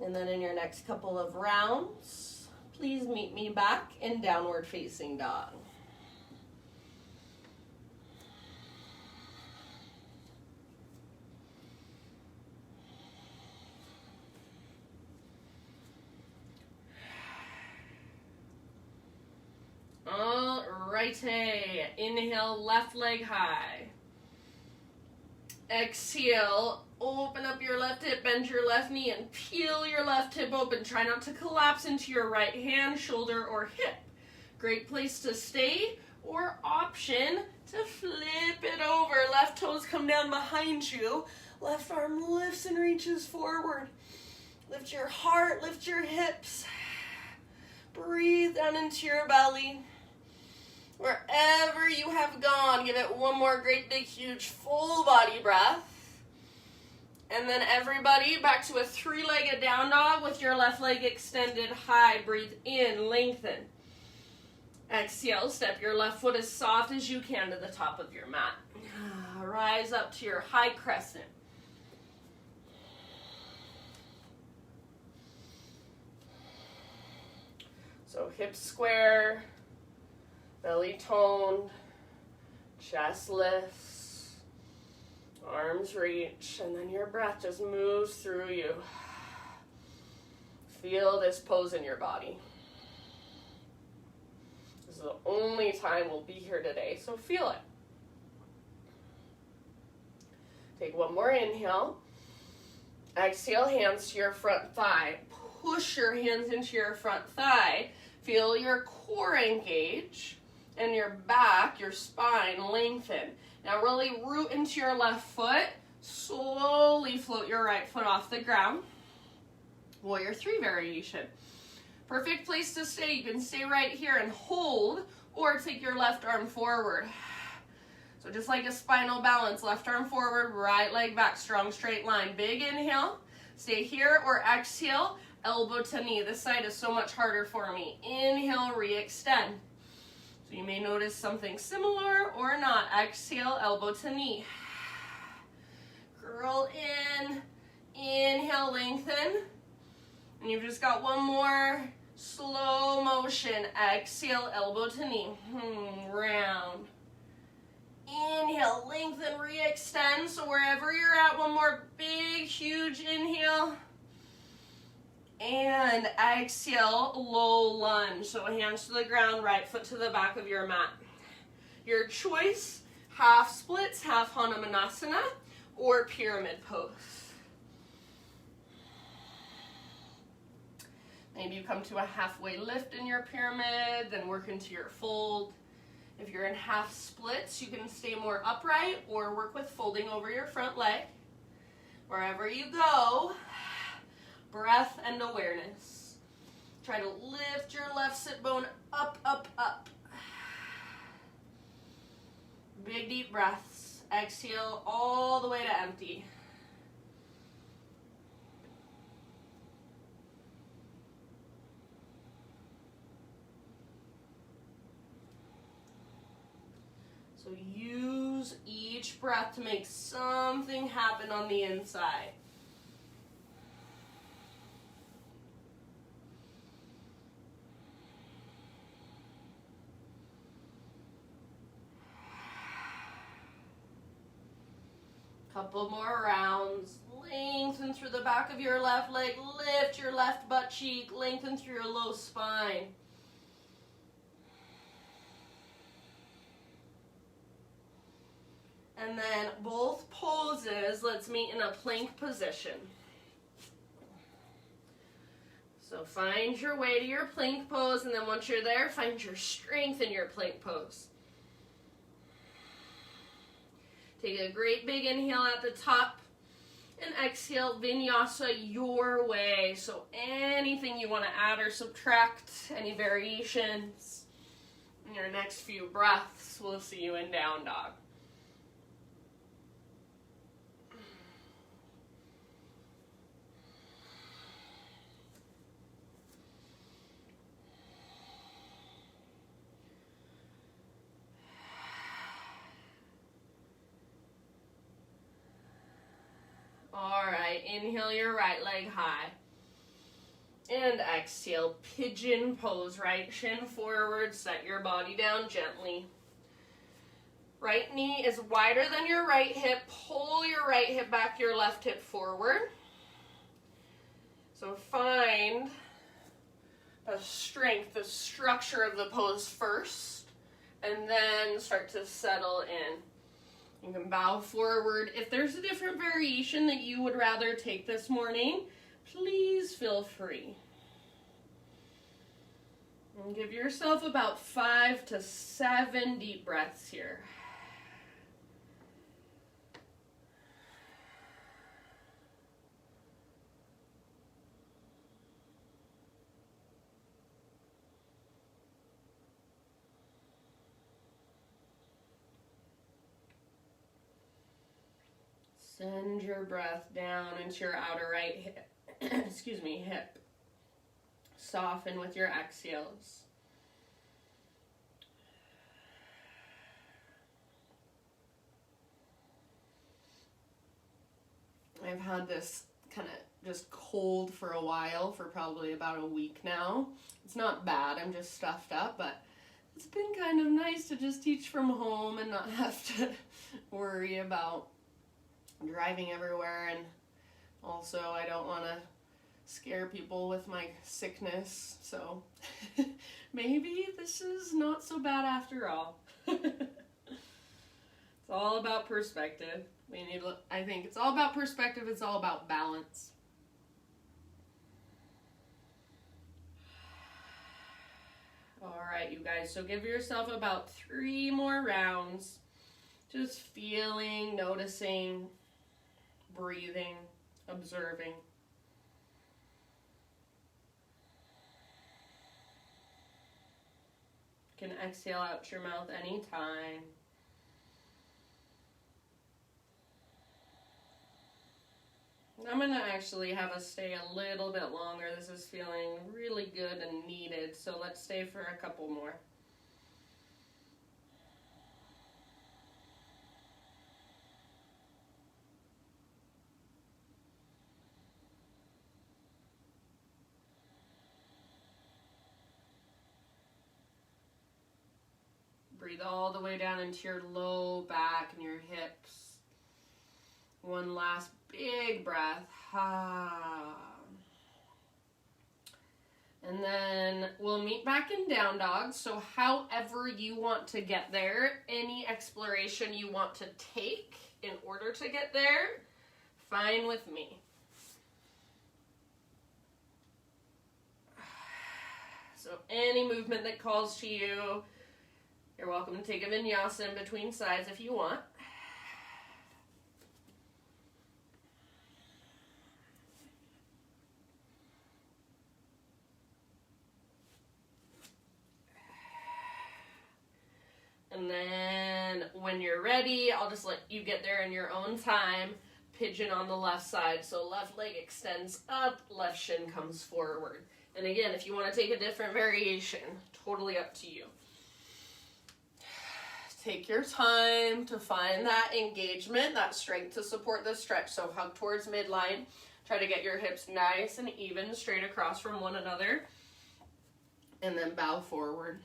S2: And then in your next couple of rounds, please meet me back in downward facing dog. Alrighty, inhale, left leg high. Exhale, open up your left hip, bend your left knee, and peel your left hip open. Try not to collapse into your right hand, shoulder, or hip. Great place to stay, or option to flip it over. Left toes come down behind you. Left arm lifts and reaches forward. Lift your heart, lift your hips. Breathe down into your belly. Wherever you have gone, give it one more great big huge full body breath. And then everybody back to a 3-legged down dog with your left leg extended high. Breathe in, lengthen. Exhale, step your left foot as soft as you can to the top of your mat. Rise up to your high crescent. So hips square, belly toned, chest lifts, arms reach, and then your breath just moves through you. Feel this pose in your body. This is the only time we'll be here today, so feel it. Take one more inhale. Exhale, hands to your front thigh. Push your hands into your front thigh. Feel your core engage and your back, your spine lengthen. Now really root into your left foot. Slowly float your right foot off the ground. Warrior 3 variation. Perfect place to stay. You can stay right here and hold, or take your left arm forward. So just like a spinal balance, left arm forward, right leg back, strong straight line. Big inhale, stay here, or exhale, elbow to knee. This side is so much harder for me. Inhale, re-extend. So you may notice something similar or not. Exhale, elbow to knee. Curl in, inhale, lengthen. And you've just got one more slow motion. Exhale, elbow to knee. Round. Inhale, lengthen, re-extend. So wherever you're at, one more big, huge inhale. And exhale, low lunge. So hands to the ground, right foot to the back of your mat. Your choice, half splits, half Hanumanasana, or pyramid pose. Maybe you come to a halfway lift in your pyramid, then work into your fold. If you're in half splits, you can stay more upright or work with folding over your front leg. Wherever you go, breath and awareness. Try to lift your left sit bone up, up, up. Big deep breaths. Exhale all the way to empty. So use each breath to make something happen on the inside. Couple more rounds. Lengthen through the back of your left leg. Lift your left butt cheek. Lengthen through your low spine. And then both poses, let's meet in a plank position. So find your way to your plank pose, and then once you're there, find your strength in your plank pose. Take a great big inhale at the top, and exhale, vinyasa your way. So anything you want to add or subtract, any variations, in your next few breaths, we'll see you in down dog. Alright, inhale your right leg high. And exhale, pigeon pose, right shin forward, set your body down gently. Right knee is wider than your right hip. Pull your right hip back, your left hip forward. So find the strength, the structure of the pose first, and then start to settle in. You can bow forward. If there's a different variation that you would rather take this morning, please feel free. And give yourself about 5 to 7 deep breaths here. Send your breath down into your outer right hip. hip. Soften with your exhales. I've had this kind of just cold for a while, for probably about a week now. It's not bad, I'm just stuffed up, but it's been kind of nice to just teach from home and not have to worry about driving everywhere. And also, I don't want to scare people with my sickness, so maybe this is not so bad after all. It's all about perspective. I think it's all about perspective, it's all about balance. Alright, you guys, so give yourself about 3 more rounds. Just feeling, noticing, breathing, observing. You can exhale out your mouth anytime. I'm going to actually have us stay a little bit longer. This is feeling really good and needed, so let's stay for a couple more. Breathe all the way down into your low back and your hips. One last big breath. And then we'll meet back in down dog. So however you want to get there, any exploration you want to take in order to get there, fine with me. So any movement that calls to you, you're welcome to take a vinyasa in between sides if you want. And then when you're ready, I'll just let you get there in your own time. Pigeon on the left side. So left leg extends up, left shin comes forward. And again, if you want to take a different variation, totally up to you. Take your time to find that engagement, that strength to support the stretch. So hug towards midline. Try to get your hips nice and even, straight across from one another. And then bow forward.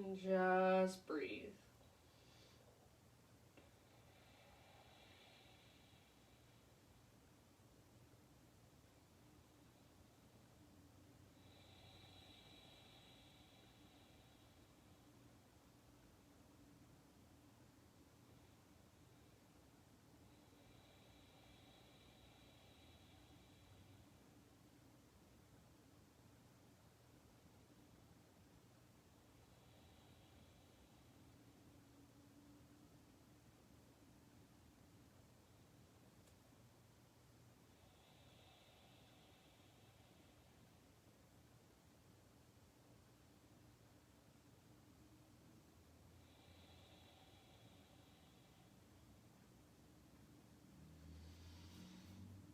S2: And just breathe.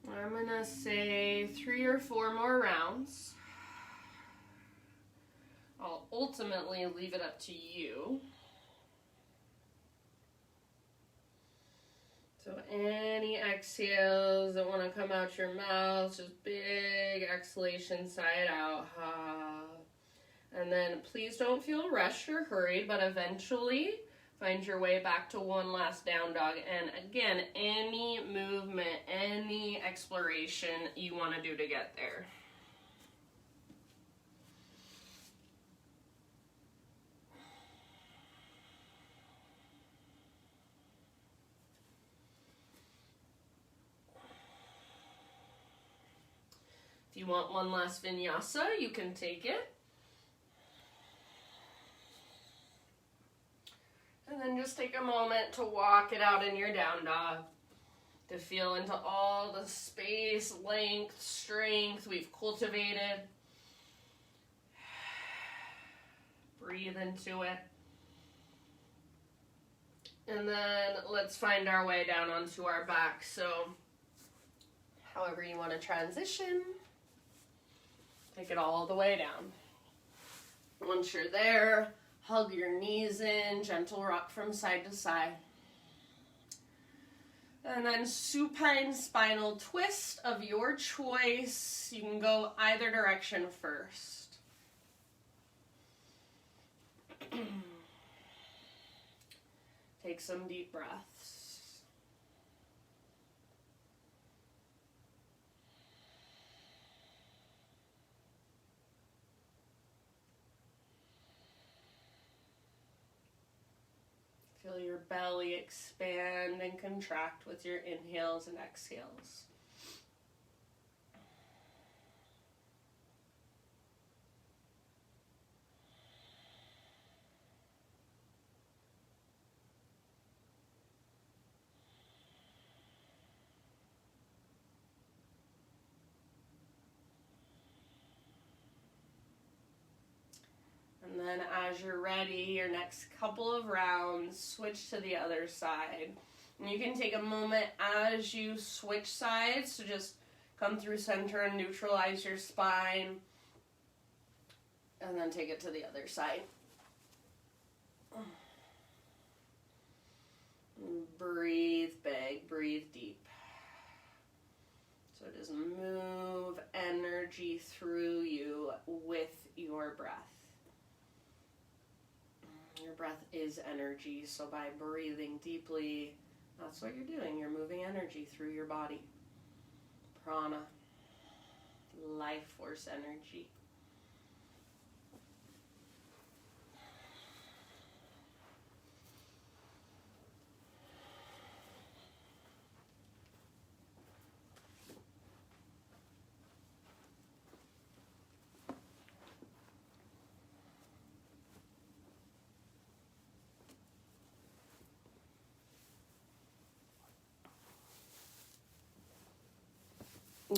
S2: I'm gonna say 3 or 4 more rounds. I'll ultimately leave it up to you. So any exhales that want to come out your mouth, just big exhalation, side out. And then please don't feel rushed or hurried, but eventually find your way back to one last down dog. And again, any movement, any exploration you want to do to get there. If you want one last vinyasa, you can take it. And then just take a moment to walk it out in your down dog. To feel into all the space, length, strength we've cultivated. Breathe into it. And then let's find our way down onto our back. So, however you want to transition, take it all the way down. Once you're there, hug your knees in, gentle rock from side to side. And then supine spinal twist of your choice. You can go either direction first. Take some deep breaths. Feel your belly expand and contract with your inhales and exhales. And then as you're ready, your next couple of rounds, switch to the other side. And you can take a moment as you switch sides to just come through center and neutralize your spine. And then take it to the other side. Breathe big, breathe deep. So just move energy through you with your breath. Your breath is energy, so by breathing deeply, that's what you're doing. You're moving energy through your body. Prana, life force energy.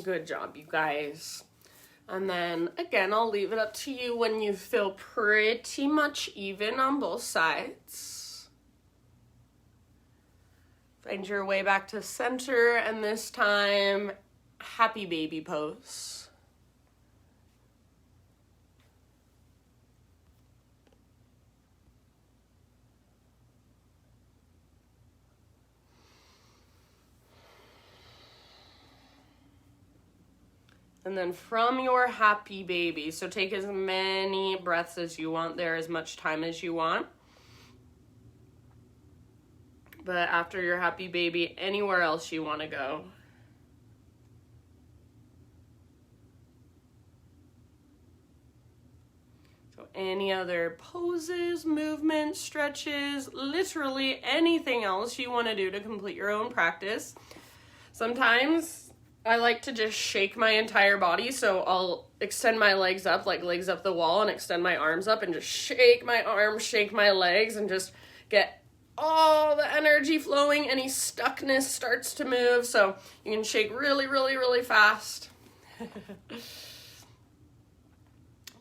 S2: Good job, you guys. And then, again, I'll leave it up to you when you feel pretty much even on both sides. Find your way back to center, and this time, happy baby pose. And then from your happy baby, so take as many breaths as you want there, as much time as you want. But after your happy baby, anywhere else you want to go. So any other poses, movements, stretches, literally anything else you want to do to complete your own practice. Sometimes I like to just shake my entire body, so I'll extend my legs up, like legs up the wall, and extend my arms up and just shake my arms, shake my legs, and just get all the energy flowing. Any stuckness starts to move, so you can shake really, really, really fast.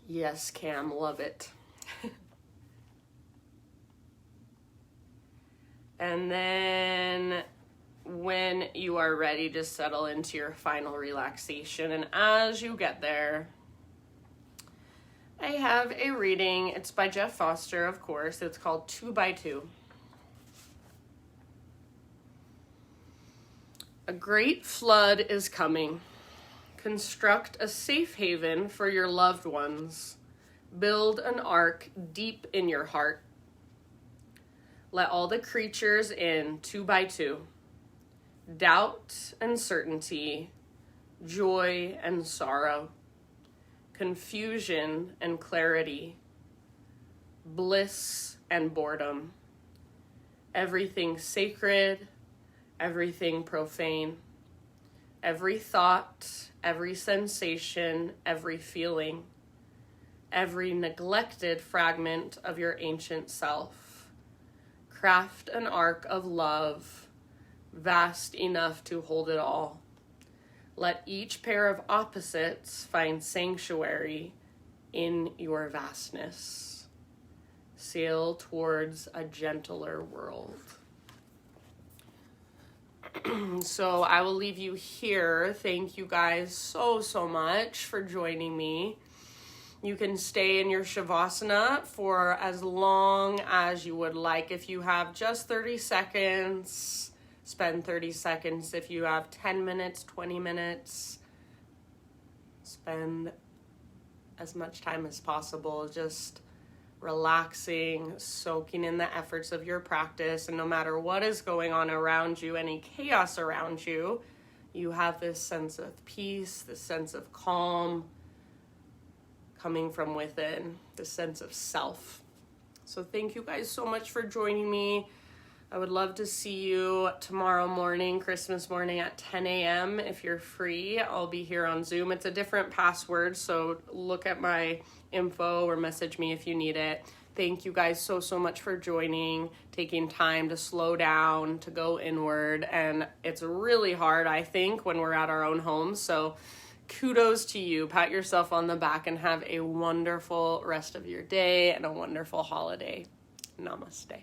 S2: Yes, Cam, love it. And then when you are ready to settle into your final relaxation, and as you get there, I have a reading. It's by Jeff Foster, of course. It's called 2 by 2. A great flood is coming. Construct a safe haven for your loved ones. Build an ark deep in your heart. Let all the creatures in 2 by 2. Doubt and certainty, joy and sorrow, confusion and clarity, bliss and boredom, everything sacred, everything profane,
S1: every thought, every sensation, every feeling, every neglected fragment of your ancient self. Craft an arc of love, vast enough to hold it all. Let each pair of opposites find sanctuary in your vastness. Sail towards a gentler world. So I will leave you here. Thank you guys so much for joining me. You can stay in your Shavasana for as long as you would like. If you have just 30 seconds, spend 30 seconds. If you have 10 minutes, 20 minutes, spend as much time as possible just relaxing, soaking in the efforts of your practice. And no matter what is going on around you, any chaos around you, you have this sense of peace, this sense of calm coming from within, this sense of self. So thank you guys so much for joining me. I would love to see you tomorrow morning, Christmas morning at 10 a.m. If you're free, I'll be here on Zoom. It's a different password, so look at my info or message me if you need it. Thank you guys so much for joining, taking time to slow down, to go inward. And it's really hard, I think, when we're at our own homes. So kudos to you. Pat yourself on the back and have a wonderful rest of your day and a wonderful holiday. Namaste.